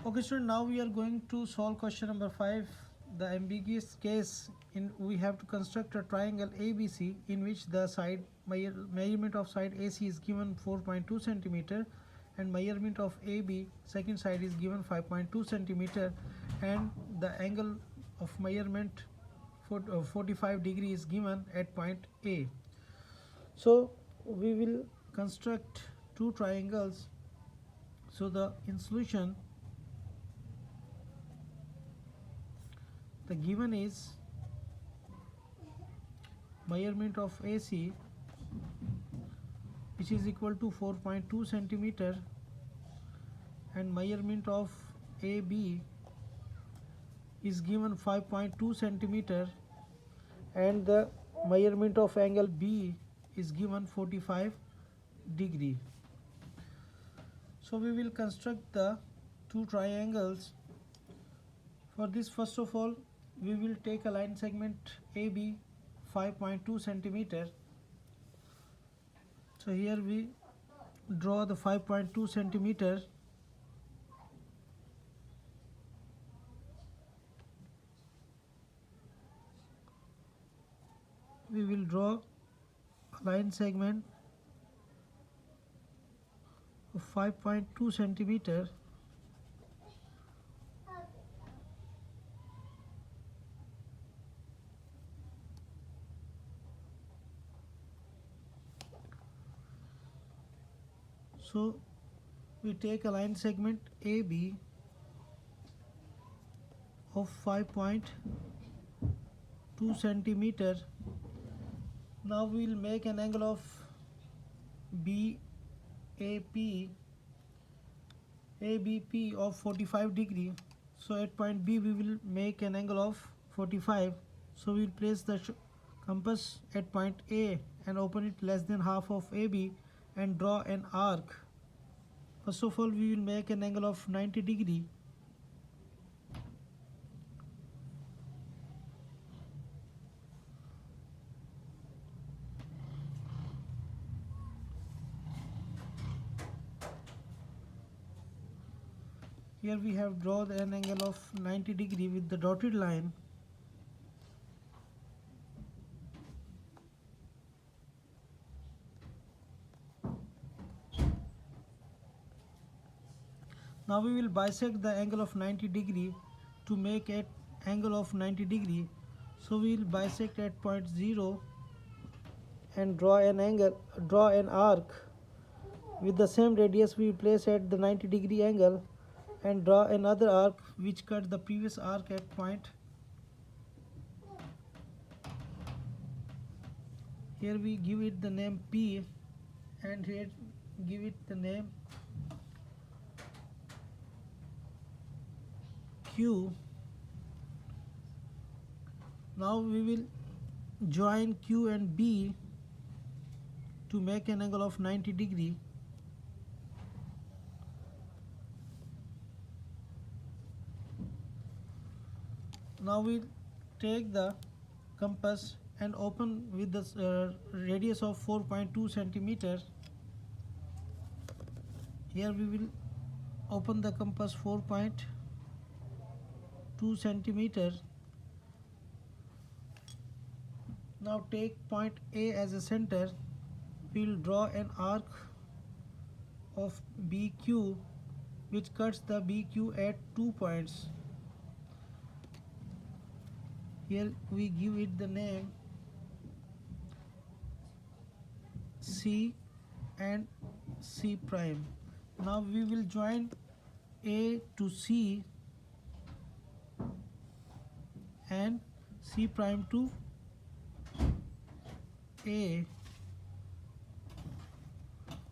Okay, student, now we are going to solve question number 5. The ambiguous case in we have to construct a triangle ABC in which the measurement of side AC is given 4.2 centimeter and measurement of AB second side is given 5.2 centimeter and the angle of measurement 45 degree is given at point A. So we will construct two triangles. So in solution the given is measurement of AC which is equal to 4.2 centimeter and measurement of AB is given 5.2 centimeter and the measurement of angle B is given 45 degree. So we will construct the two triangles. For this, first of all, we will take a line segment AB 5.2 centimeter. So here we draw the 5.2 centimeter. We will draw a line segment of 5.2 centimeter. So we take a line segment AB of 5.2 centimeter. Now we will make an angle of ABP of 45 degree. So at point B we will make an angle of 45. So we will place the compass at point A and open it less than half of AB and draw an arc. First of all, we will make an angle of 90 degree. Here we have drawn an angle of 90 degree with the dotted line. Now we will bisect the angle of 90 degree to make an angle of 90 degree. So we will bisect at point 0 and draw an arc. With the same radius we will place at the 90 degree angle and draw another arc which cuts the previous arc at point. Here we give it the name P and here give it the name Q. Now we will join Q and B to make an angle of 90 degree. Now we take the compass and open with the radius of 4.2 centimeter. Here we will open the compass 4.2 centimeter. Now take point A as a center. We will draw an arc of BQ which cuts the BQ at 2 points. Here we give it the name C and C prime. Now we will join A to C and C prime to A.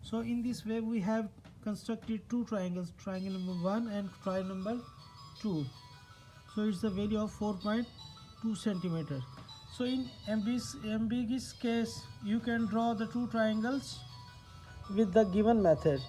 So in this way we have constructed two triangles, triangle number 1 and triangle number 2. So it's the value of 4.2 centimeter. So in ambiguous case you can draw the two triangles with the given method.